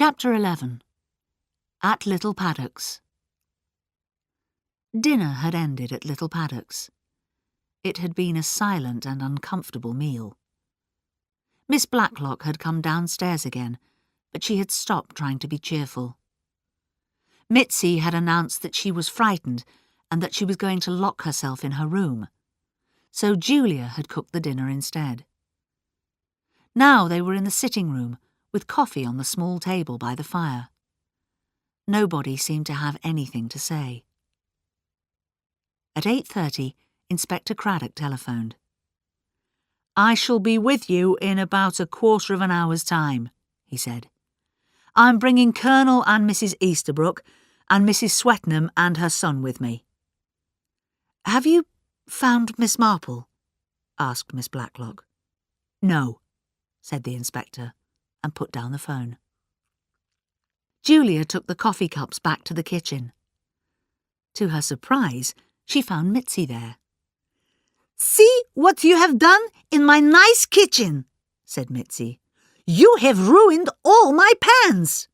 Chapter 11. At Little Paddocks. Dinner had ended at Little Paddocks. It had been a silent and uncomfortable meal. Miss Blacklock had come downstairs again, but she had stopped trying to be cheerful. Mitzi had announced that she was frightened and that she was going to lock herself in her room, so Julia had cooked the dinner instead. Now they were in the sitting room, with coffee on the small table by the fire. Nobody seemed to have anything to say. At 8:30, Inspector Craddock telephoned. "I shall be with you in about a quarter of an hour's time," he said. "I'm bringing Colonel and Mrs. Easterbrook and Mrs. Swetnam and her son with me." "Have you found Miss Marple?" asked Miss Blacklock. "No," said the inspector, and put down the phone. Julia took the coffee cups back to the kitchen. To her surprise, she found Mitzi there. "See what you have done in my nice kitchen," said Mitzi. "You have ruined all my pans.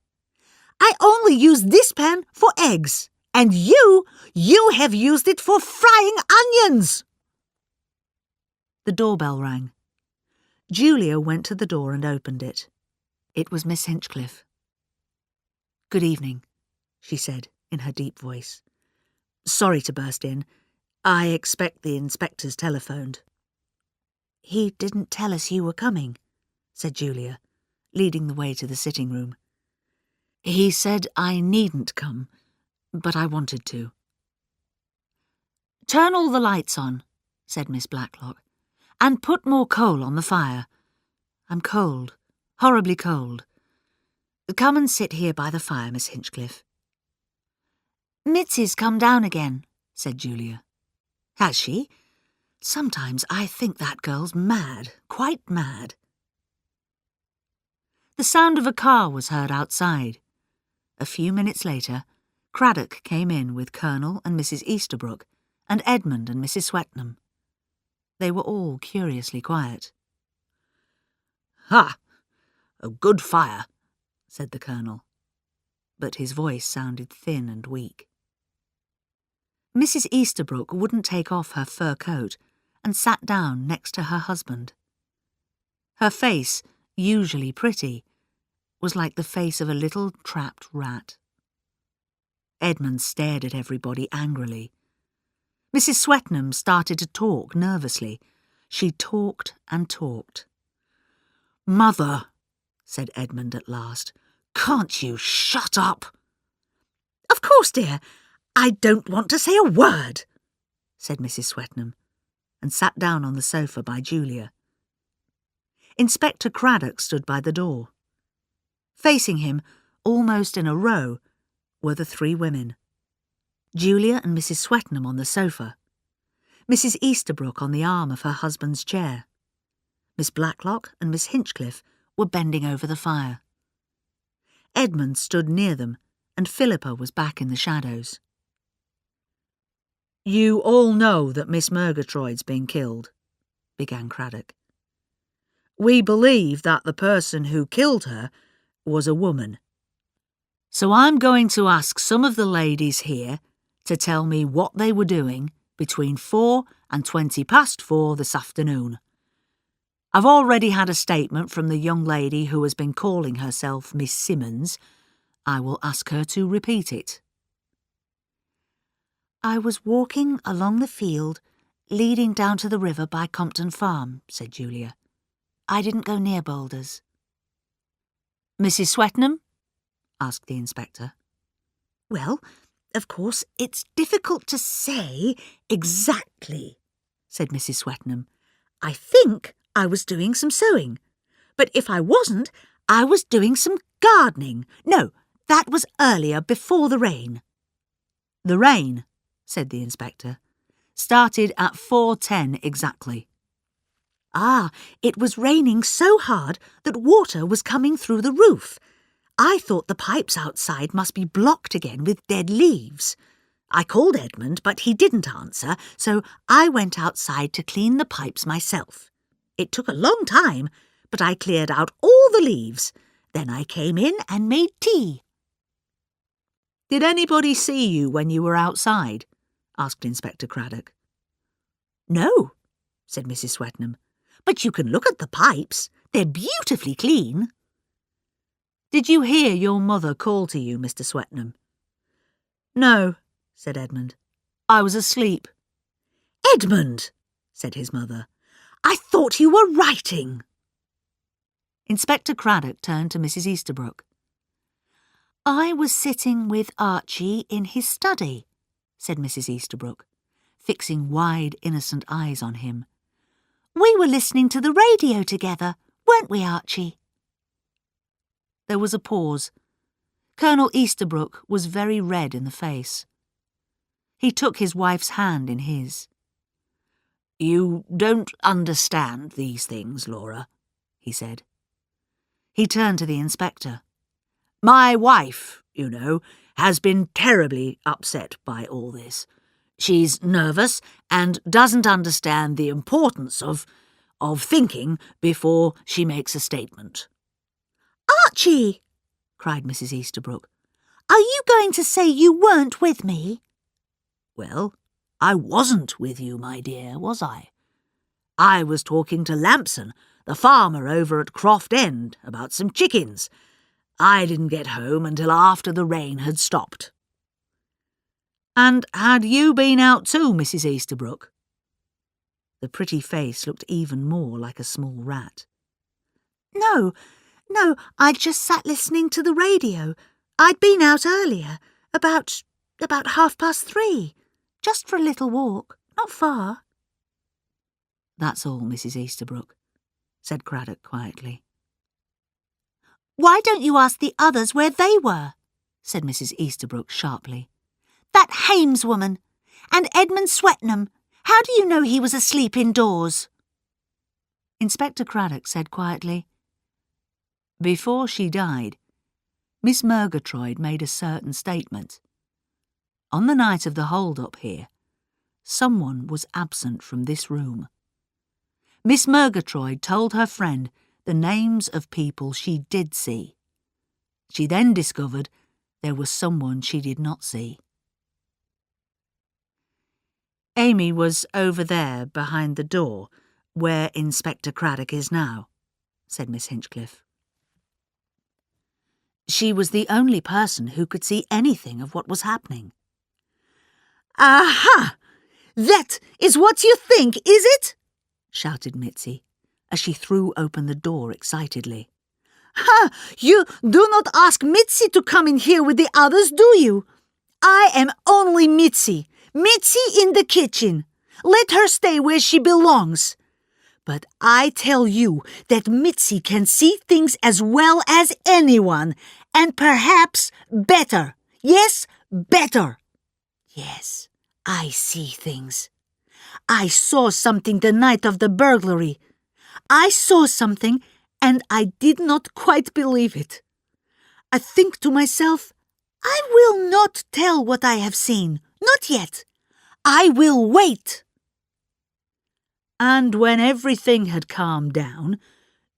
I only use this pan for eggs, and you have used it for frying onions." The doorbell rang. Julia went to the door and opened it. It was Miss Hinchcliffe. "Good evening," she said in her deep voice. "Sorry to burst in. I expect the inspector's telephoned." "He didn't tell us you were coming," said Julia, leading the way to the sitting room. "He said I needn't come, but I wanted to." "Turn all the lights on," said Miss Blacklock, "and put more coal on the fire. I'm cold, horribly cold. Come and sit here by the fire, Miss Hinchcliffe." "Mitzi's come down again," said Julia. "Has she? Sometimes I think that girl's mad, quite mad." The sound of a car was heard outside. A few minutes later, Craddock came in with Colonel and Mrs. Easterbrook and Edmund and Mrs. Swetnam. They were all curiously quiet. "Ha! A good fire," said the Colonel, but his voice sounded thin and weak. Mrs. Easterbrook wouldn't take off her fur coat and sat down next to her husband. Her face, usually pretty, was like the face of a little trapped rat. Edmund stared at everybody angrily. Mrs. Swetnam started to talk nervously. She talked and talked. "Mother," said Edmund at last, "can't you shut up?" "Of course, dear. I don't want to say a word," said Mrs. Swetnam, and sat down on the sofa by Julia. Inspector Craddock stood by the door. Facing him, almost in a row, were the three women. Julia and Mrs. Swetnam on the sofa, Mrs. Easterbrook on the arm of her husband's chair. Miss Blacklock and Miss Hinchcliffe were bending over the fire. Edmund stood near them, and Philippa was back in the shadows. "You all know that Miss Murgatroyd's been killed," began Craddock. "We believe that the person who killed her was a woman. So I'm going to ask some of the ladies here to tell me what they were doing between 4 and 4:20 this afternoon. I've already had a statement from the young lady who has been calling herself Miss Simmons. I will ask her to repeat it." "I was walking along the field leading down to the river by Compton Farm," said Julia. "I didn't go near boulders." "Mrs. Swetnam?" asked the inspector. "Well, of course, it's difficult to say exactly," said Mrs. Swetnam. "I think I was doing some sewing, but if I wasn't, I was doing some gardening. No, that was earlier, before the rain." "The rain," said the inspector, "started at 4:10 exactly." "Ah, it was raining so hard that water was coming through the roof. I thought the pipes outside must be blocked again with dead leaves. I called Edmund, but he didn't answer, so I went outside to clean the pipes myself. It took a long time, but I cleared out all the leaves. Then I came in and made tea. Did anybody see you when you were outside? Asked Inspector Craddock. No, said Mrs. Swetnam, but you can look at the pipes. They're beautifully clean. Did you hear your mother call to you, Mr. Swetnam? No, said Edmund. I was asleep. Edmund, said his mother, I thought you were writing. Inspector Craddock turned to Mrs. Easterbrook. I was sitting with Archie in his study, said Mrs. Easterbrook, fixing wide, innocent eyes on him. We were listening to the radio together, weren't we, Archie? There was a pause. Colonel Easterbrook was very red in the face. He took his wife's hand in his. You don't understand these things, Laura, he said. He turned to the inspector. My wife, you know, has been terribly upset by all this. She's nervous and doesn't understand the importance of thinking before she makes a statement. Archie, cried Mrs. Easterbrook, are you going to say you weren't with me? Well, I wasn't with you, my dear, was I? I was talking to Lampson, the farmer over at Croft End, about some chickens. I didn't get home until after the rain had stopped. And had you been out too, Mrs. Easterbrook? The pretty face looked even more like a small rat. No, I just sat listening to the radio. I'd been out earlier, about 3:30, just for a little walk, not far. That's all, Mrs. Easterbrook, said Craddock quietly. Why don't you ask the others where they were? Said Mrs. Easterbrook sharply. That Hames woman, and Edmund Swetnam. How do you know he was asleep indoors? Inspector Craddock said quietly, Before she died, Miss Murgatroyd made a certain statement. On the night of the hold-up here, someone was absent from this room. Miss Murgatroyd told her friend the names of people she did see. She then discovered there was someone she did not see. Amy was over there behind the door, where Inspector Craddock is now, said Miss Hinchcliffe. She was the only person who could see anything of what was happening. Aha! That is what you think, is it? Shouted Mitzi, as she threw open the door excitedly. Ha! You do not ask Mitzi to come in here with the others, do you? I am only Mitzi. Mitzi in the kitchen. Let her stay where she belongs. But I tell you that Mitzi can see things as well as anyone, and perhaps better. Yes, better. Yes, I see things. I saw something the night of the burglary. I saw something, and I did not quite believe it. I think to myself, I will not tell what I have seen. Not yet. I will wait. And when everything had calmed down,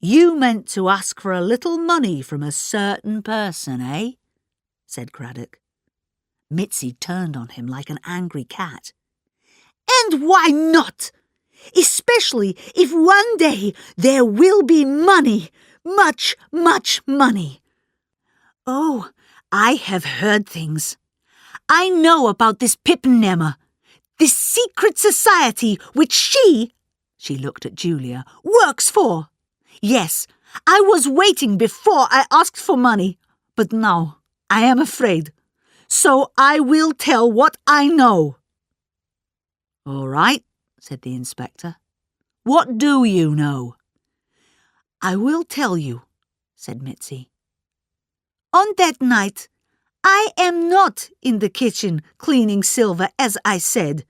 you meant to ask for a little money from a certain person, eh? Said Craddock. Mitzi turned on him like an angry cat. And why not? Especially if one day there will be money, much, much money. Oh, I have heard things. I know about this Pippennemmer, this secret society which she looked at Julia, works for. Yes, I was waiting before I asked for money, but now I am afraid. So I will tell what I know. All right, said the inspector. What do you know? I will tell you, said Mitzi. On that night, I am not in the kitchen cleaning silver, as I said.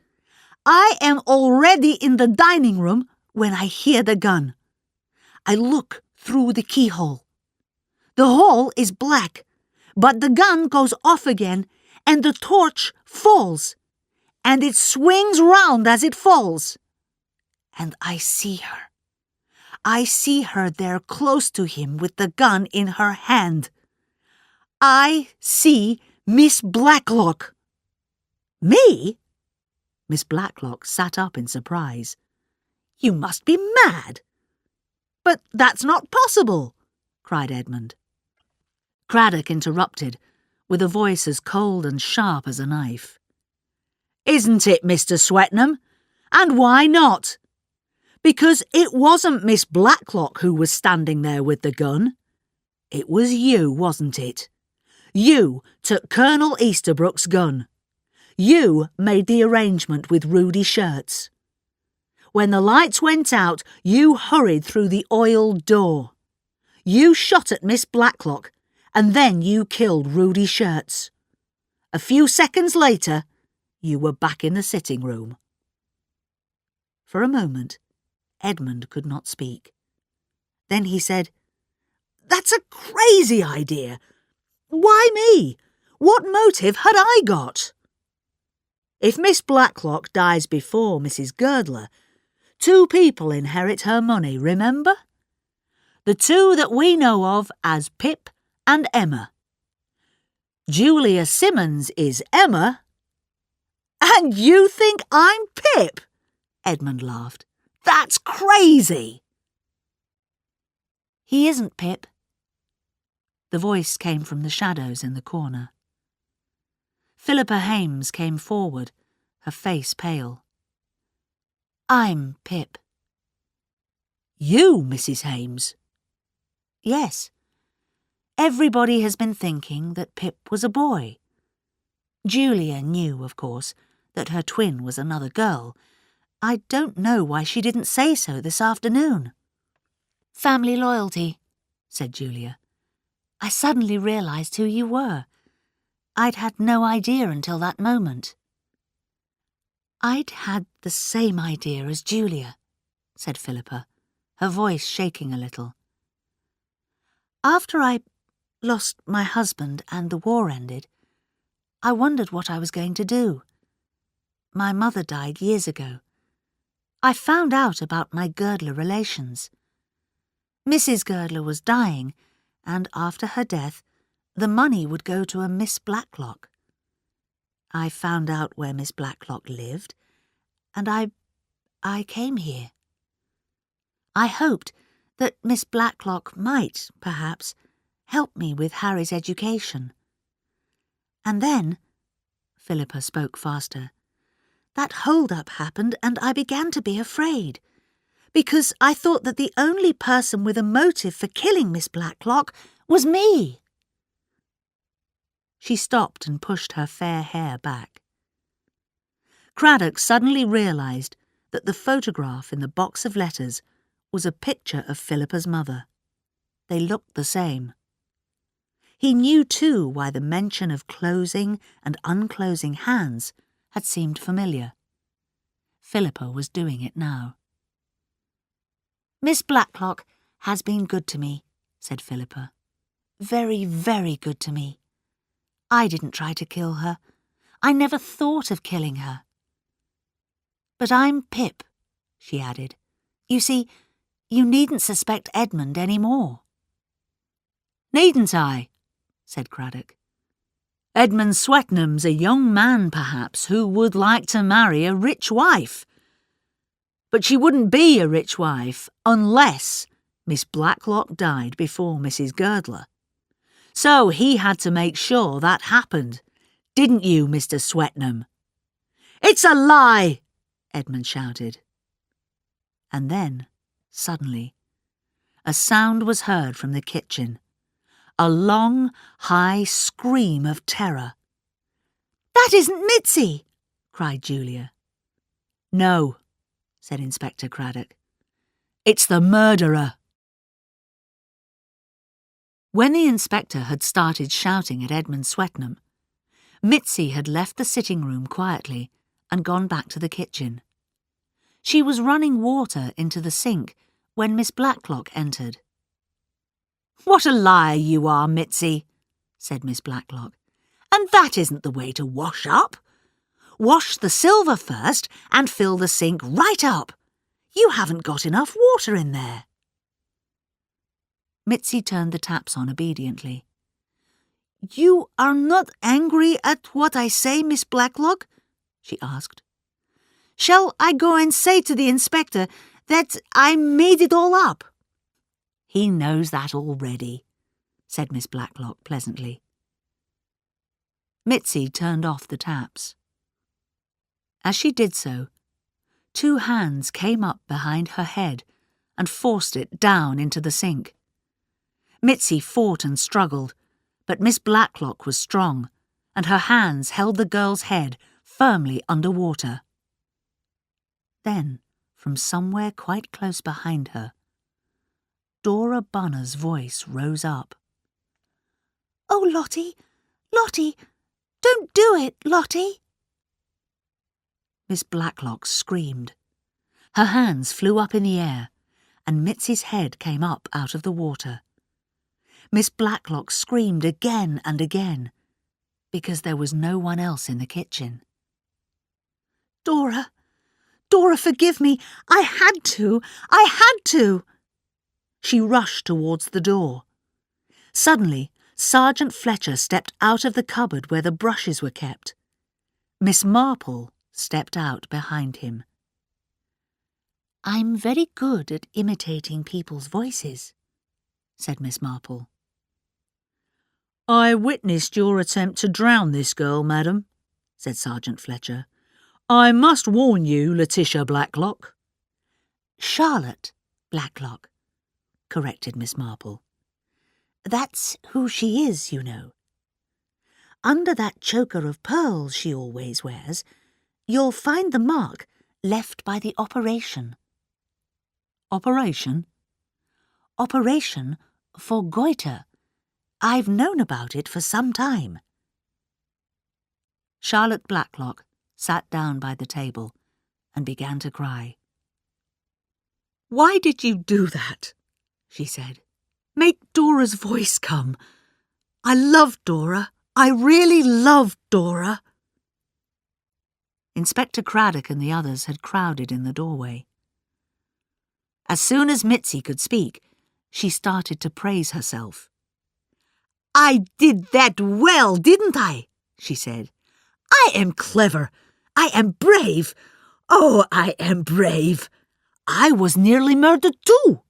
I am already in the dining room when I hear the gun. I look through the keyhole. The hole is black, but the gun goes off again and the torch falls, and it swings round as it falls. And I see her. I see her there close to him with the gun in her hand. I see Miss Blacklock." "Me?" Miss Blacklock sat up in surprise. "You must be mad." "But that's not possible," cried Edmund. Craddock interrupted, with a voice as cold and sharp as a knife. "Isn't it, Mr. Swetnam? And why not? Because it wasn't Miss Blacklock who was standing there with the gun. It was you, wasn't it? You took Colonel Easterbrook's gun. You made the arrangement with Rudy Shirts. When the lights went out, you hurried through the oiled door. You shot at Miss Blacklock, and then you killed Rudy Shirts. A few seconds later, you were back in the sitting room." For a moment, Edmund could not speak. Then he said, "That's a crazy idea. Why me? What motive had I got?" "If Miss Blacklock dies before Mrs. Girdler, 2 people inherit her money, remember? The 2 that we know of as Pip and Emma. Julia Simmons is Emma." "And you think I'm Pip?" Edmund laughed. "That's crazy." "He isn't Pip." The voice came from the shadows in the corner. Philippa Hames came forward, her face pale. "I'm Pip." "You, Mrs. Hames?" "Yes. Everybody has been thinking that Pip was a boy. Julia knew, of course, that her twin was another girl. I don't know why she didn't say so this afternoon." "Family loyalty," said Julia. "I suddenly realised who you were. I'd had no idea until that moment." "I'd had the same idea as Julia," said Philippa, her voice shaking a little. "After I lost my husband and the war ended, I wondered what I was going to do. My mother died years ago. I found out about my Girdler relations. Mrs. Girdler was dying, and after her death, the money would go to a Miss Blacklock. I found out where Miss Blacklock lived, and I came here. I hoped that Miss Blacklock might, perhaps, help me with Harry's education. And then," Philippa spoke faster, "that hold-up happened and I began to be afraid, because I thought that the only person with a motive for killing Miss Blacklock was me." She stopped and pushed her fair hair back. Craddock suddenly realised that the photograph in the box of letters was a picture of Philippa's mother. They looked the same. He knew too why the mention of closing and unclosing hands had seemed familiar. Philippa was doing it now. "Miss Blacklock has been good to me," said Philippa. "Very, very good to me. I didn't try to kill her. I never thought of killing her. But I'm Pip," she added. "You see, you needn't suspect Edmund any more." "Needn't I?" said Craddock. "Edmund Swetnam's a young man, perhaps, who would like to marry a rich wife. But she wouldn't be a rich wife unless Miss Blacklock died before Mrs. Girdler. So he had to make sure that happened. Didn't you, Mr. Swetnam?" "It's a lie!" Edmund shouted. And then, suddenly, a sound was heard from the kitchen. A long, high scream of terror. "That isn't Mitzi!" cried Julia. "No," said Inspector Craddock. "It's the murderer." When the inspector had started shouting at Edmund Swetnam, Mitzi had left the sitting room quietly and gone back to the kitchen. She was running water into the sink when Miss Blacklock entered. "What a liar you are, Mitzi," said Miss Blacklock. "And that isn't the way to wash up. Wash the silver first and fill the sink right up. You haven't got enough water in there." Mitzi turned the taps on obediently. You are not angry at what I say, Miss Blacklock? She asked. Shall I go and say to the inspector that I made it all up? He knows that already, said Miss Blacklock pleasantly. Mitzi turned off the taps. As she did so, 2 hands came up behind her head and forced it down into the sink. Mitzi fought and struggled, but Miss Blacklock was strong, and her hands held the girl's head firmly under water. Then, from somewhere quite close behind her, Dora Bunner's voice rose up. Oh, Lottie, Lottie, don't do it, Lottie. Miss Blacklock screamed. Her hands flew up in the air, and Mitzi's head came up out of the water. Miss Blacklock screamed again and again, because there was no one else in the kitchen. Dora, Dora, forgive me. I had to. She rushed towards the door. Suddenly, Sergeant Fletcher stepped out of the cupboard where the brushes were kept. Miss Marple stepped out behind him. "I'm very good at imitating people's voices," said Miss Marple. "I witnessed your attempt to drown this girl, madam," said Sergeant Fletcher. "I must warn you, Letitia Blacklock." "Charlotte Blacklock," corrected Miss Marple. "That's who she is, you know. Under that choker of pearls she always wears, you'll find the mark left by the operation." "Operation?" "Operation for goiter. I've known about it for some time." Charlotte Blacklock sat down by the table and began to cry. "Why did you do that?" she said. "Make Dora's voice come. I love Dora. I really love Dora." Inspector Craddock and the others had crowded in the doorway. As soon as Mitzi could speak, she started to praise herself. I did that well, didn't I? She said. I am clever. I am brave. Oh, I am brave. I was nearly murdered too.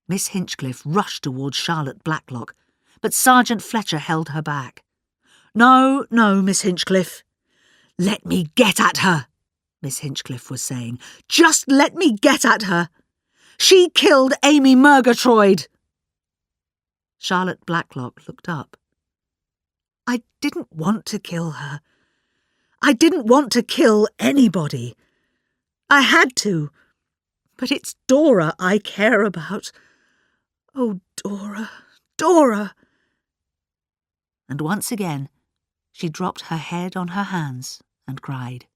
Miss Hinchcliffe rushed towards Charlotte Blacklock, but Sergeant Fletcher held her back. No, Miss Hinchcliffe. Let me get at her, Miss Hinchcliffe was saying. Just let me get at her. She killed Amy Murgatroyd. Charlotte Blacklock looked up. I didn't want to kill her. I didn't want to kill anybody. I had to. But it's Dora I care about. Oh, Dora, Dora. And once again, she dropped her head on her hands and cried.